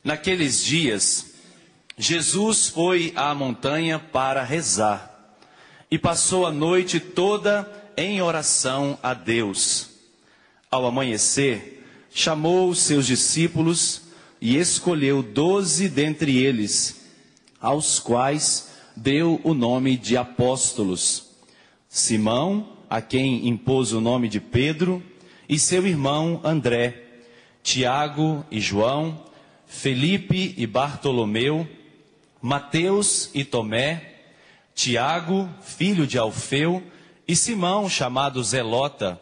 Naqueles dias, Jesus foi à montanha para rezar e passou a noite toda em oração a Deus. Ao amanhecer, chamou os seus discípulos e escolheu 12 dentre eles, aos quais deu o nome de apóstolos: Simão, a quem impôs o nome de Pedro, e seu irmão André, Tiago e João, Felipe e Bartolomeu, Mateus e Tomé, Tiago, filho de Alfeu, e Simão, chamado Zelota,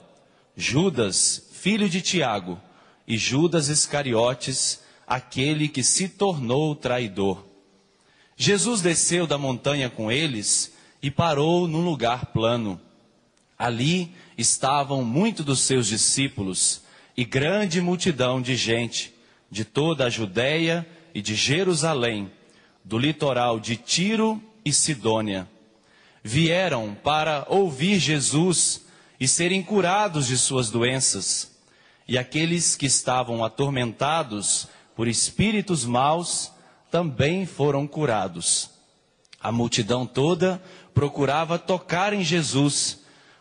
Judas, filho de Tiago, e Judas Iscariotes, aquele que se tornou traidor. Jesus desceu da montanha com eles e parou num lugar plano. Ali estavam muitos dos seus discípulos e grande multidão de gente, de toda a Judéia e de Jerusalém, do litoral de Tiro e Sidônia. Vieram para ouvir Jesus e serem curados de suas doenças. E aqueles que estavam atormentados por espíritos maus também foram curados. A multidão toda procurava tocar em Jesus,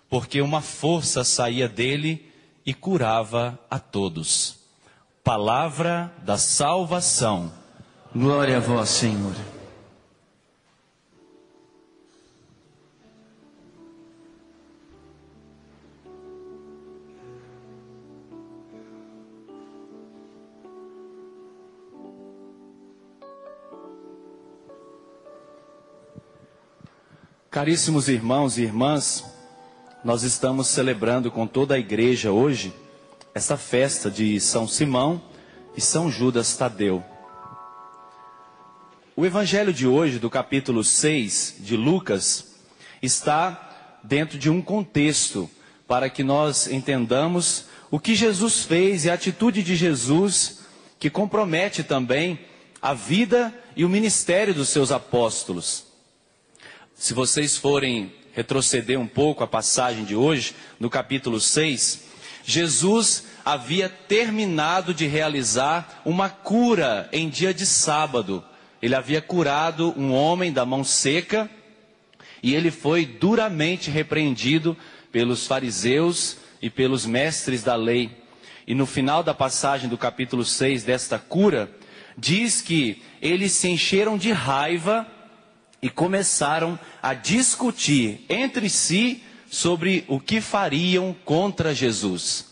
porque uma força saía dele e curava a todos. Palavra da salvação. Glória a vós, Senhor. Caríssimos irmãos e irmãs, nós estamos celebrando com toda a igreja hoje esta festa de São Simão e São Judas Tadeu. O evangelho de hoje, do capítulo 6 de Lucas, está dentro de um contexto para que nós entendamos o que Jesus fez e a atitude de Jesus, que compromete também a vida e o ministério dos seus apóstolos. Se vocês forem retroceder um pouco a passagem de hoje, no capítulo 6, Jesus havia terminado de realizar uma cura em dia de sábado. Ele havia curado um homem da mão seca e ele foi duramente repreendido pelos fariseus e pelos mestres da lei. E no final da passagem do capítulo 6 desta cura, diz que eles se encheram de raiva e começaram a discutir entre si sobre o que fariam contra Jesus.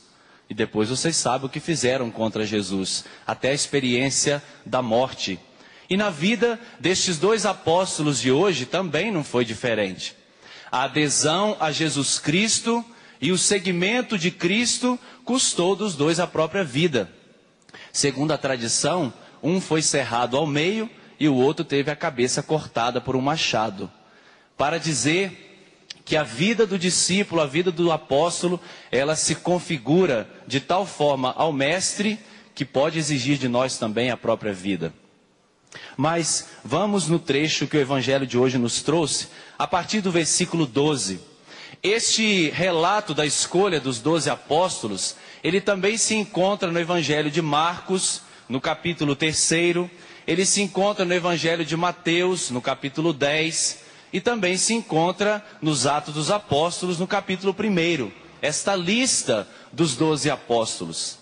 E depois vocês sabem o que fizeram contra Jesus, até a experiência da morte. E na vida destes dois apóstolos de hoje também não foi diferente. A adesão a Jesus Cristo e o seguimento de Cristo custou dos dois a própria vida. Segundo a tradição, um foi cerrado ao meio e o outro teve a cabeça cortada por um machado, para dizer que a vida do discípulo, a vida do apóstolo, ela se configura de tal forma ao mestre que pode exigir de nós também a própria vida. Mas vamos no trecho que o evangelho de hoje nos trouxe, a partir do versículo 12. Este relato da escolha dos 12 apóstolos, ele também se encontra no evangelho de Marcos, no capítulo 3º, ele se encontra no evangelho de Mateus, no capítulo 10, e também se encontra nos Atos dos Apóstolos, no capítulo 1, esta lista dos 12 apóstolos.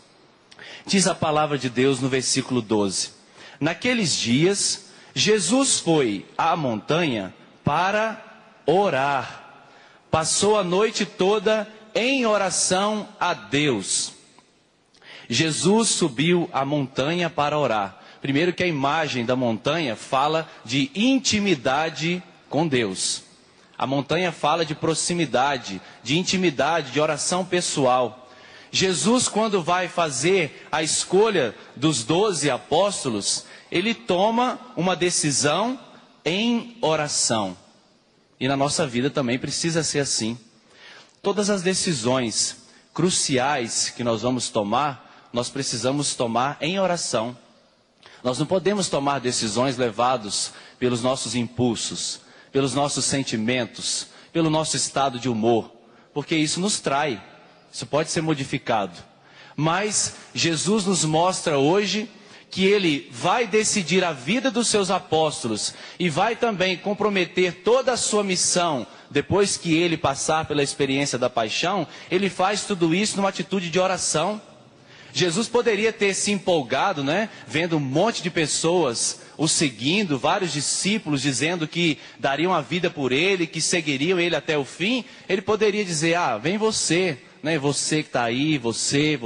Diz a palavra de Deus no versículo 12: Naqueles dias, Jesus foi à montanha para orar. Passou a noite toda em oração a Deus. Jesus subiu à montanha para orar. Primeiro que a imagem da montanha fala de intimidade com Deus. A montanha fala de proximidade, de intimidade, de oração pessoal. Jesus, quando vai fazer a escolha dos 12 apóstolos, ele toma uma decisão em oração. E na nossa vida também precisa ser assim. Todas as decisões cruciais que nós vamos tomar, nós precisamos tomar em oração. Nós não podemos tomar decisões levados pelos nossos impulsos, pelos nossos sentimentos, pelo nosso estado de humor, porque isso nos trai, isso pode ser modificado. Mas Jesus nos mostra hoje que ele vai decidir a vida dos seus apóstolos e vai também comprometer toda a sua missão, depois que ele passar pela experiência da paixão, ele faz tudo isso numa atitude de oração. Jesus poderia ter se empolgado, né, vendo um monte de pessoas o seguindo, vários discípulos dizendo que dariam a vida por ele, que seguiriam ele até o fim. Ele poderia dizer, vem você, né, você que está aí, você.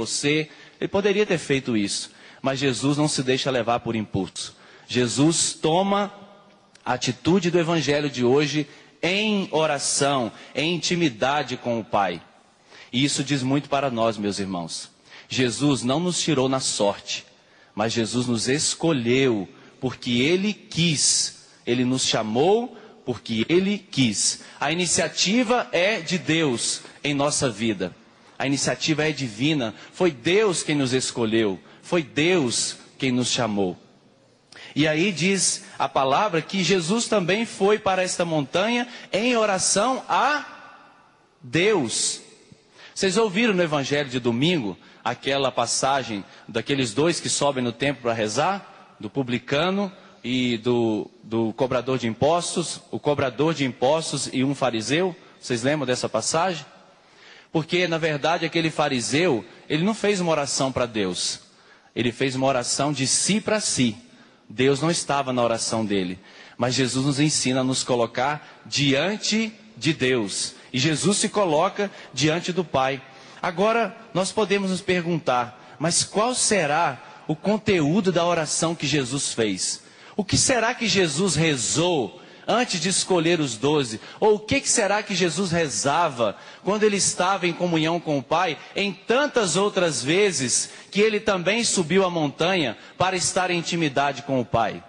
Ele poderia ter feito isso, mas Jesus não se deixa levar por impulso. Jesus toma a atitude do evangelho de hoje em oração, em intimidade com o Pai. E isso diz muito para nós, meus irmãos. Jesus não nos tirou na sorte, mas Jesus nos escolheu porque Ele quis. Ele nos chamou porque Ele quis. A iniciativa é de Deus em nossa vida. A iniciativa é divina. Foi Deus quem nos escolheu. Foi Deus quem nos chamou. E aí diz a palavra que Jesus também foi para esta montanha em oração a Deus. Vocês ouviram no evangelho de domingo aquela passagem daqueles dois que sobem no templo para rezar? Do publicano e do cobrador de impostos, o cobrador de impostos e um fariseu. Vocês lembram dessa passagem? Porque na verdade aquele fariseu, ele não fez uma oração para Deus, ele fez uma oração de si para si. Deus não estava na oração dele, mas Jesus nos ensina a nos colocar diante de Deus, e Jesus se coloca diante do Pai. Agora nós podemos nos perguntar, mas qual será o conteúdo da oração que Jesus fez? O que será que Jesus rezou antes de escolher os 12? Ou o que será que Jesus rezava quando ele estava em comunhão com o Pai, em tantas outras vezes que ele também subiu a montanha para estar em intimidade com o Pai?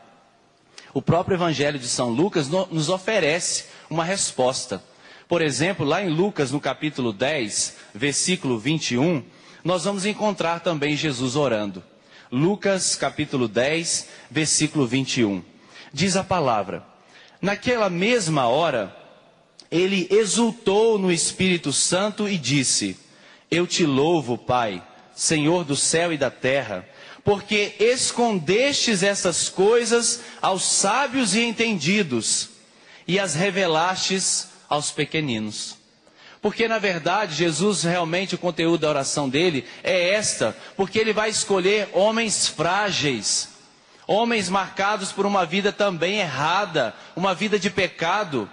O próprio Evangelho de São Lucas nos oferece uma resposta. Por exemplo, lá em Lucas, no capítulo 10, versículo 21, nós vamos encontrar também Jesus orando. Lucas, capítulo 10, versículo 21. Diz a palavra: naquela mesma hora, ele exultou no Espírito Santo e disse: eu te louvo, Pai, Senhor do céu e da terra, porque escondestes essas coisas aos sábios e entendidos, e as revelastes aos pequeninos. Porque na verdade Jesus realmente, o conteúdo da oração dele é esta, porque ele vai escolher homens frágeis, homens marcados por uma vida também errada, uma vida de pecado.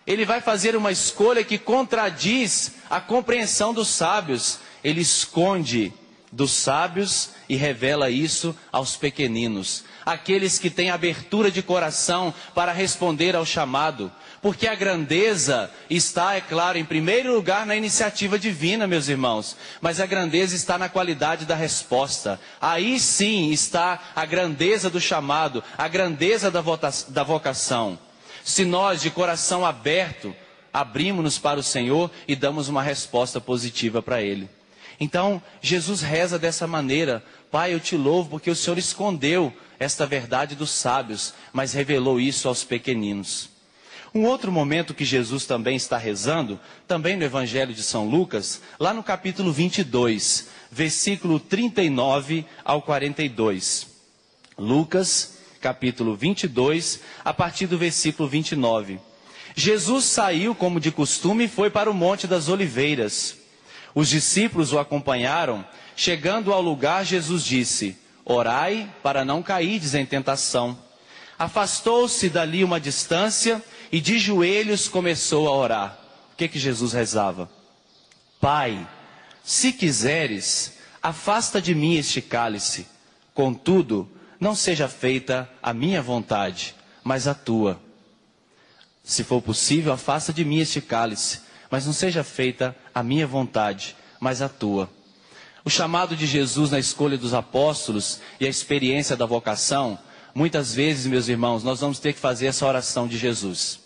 Ele vai fazer uma escolha que contradiz a compreensão dos sábios. Ele esconde dos sábios e revela isso aos pequeninos, aqueles que têm abertura de coração para responder ao chamado. Porque a grandeza está, é claro, em primeiro lugar na iniciativa divina, meus irmãos, mas a grandeza está na qualidade da resposta. Aí sim está a grandeza do chamado, a grandeza da vocação. Se nós, de coração aberto, abrimos-nos para o Senhor e damos uma resposta positiva para Ele. Então, Jesus reza dessa maneira: Pai, eu te louvo porque o Senhor escondeu esta verdade dos sábios, mas revelou isso aos pequeninos. Um outro momento que Jesus também está rezando, também no Evangelho de São Lucas, lá no capítulo 22, versículo 39 ao 42. Lucas, capítulo 22, a partir do versículo 29. Jesus saiu, como de costume, e foi para o Monte das Oliveiras. Os discípulos o acompanharam. Chegando ao lugar, Jesus disse: orai para não cairdes em tentação. Afastou-se dali uma distância e de joelhos começou a orar. O que Jesus rezava? Pai, se quiseres, afasta de mim este cálice. Contudo, não seja feita a minha vontade, mas a tua. Se for possível, afasta de mim este cálice, mas não seja feita a minha vontade, mas a tua. O chamado de Jesus na escolha dos apóstolos e a experiência da vocação, muitas vezes, meus irmãos, nós vamos ter que fazer essa oração de Jesus.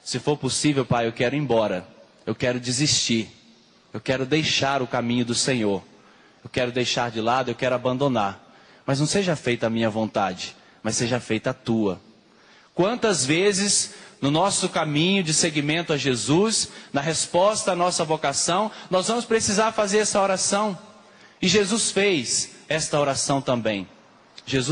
Se for possível, Pai, eu quero ir embora, eu quero desistir, eu quero deixar o caminho do Senhor, eu quero deixar de lado, eu quero abandonar. Mas não seja feita a minha vontade, mas seja feita a tua. Quantas vezes no nosso caminho de seguimento a Jesus, na resposta à nossa vocação, nós vamos precisar fazer essa oração. E Jesus fez esta oração também. Jesus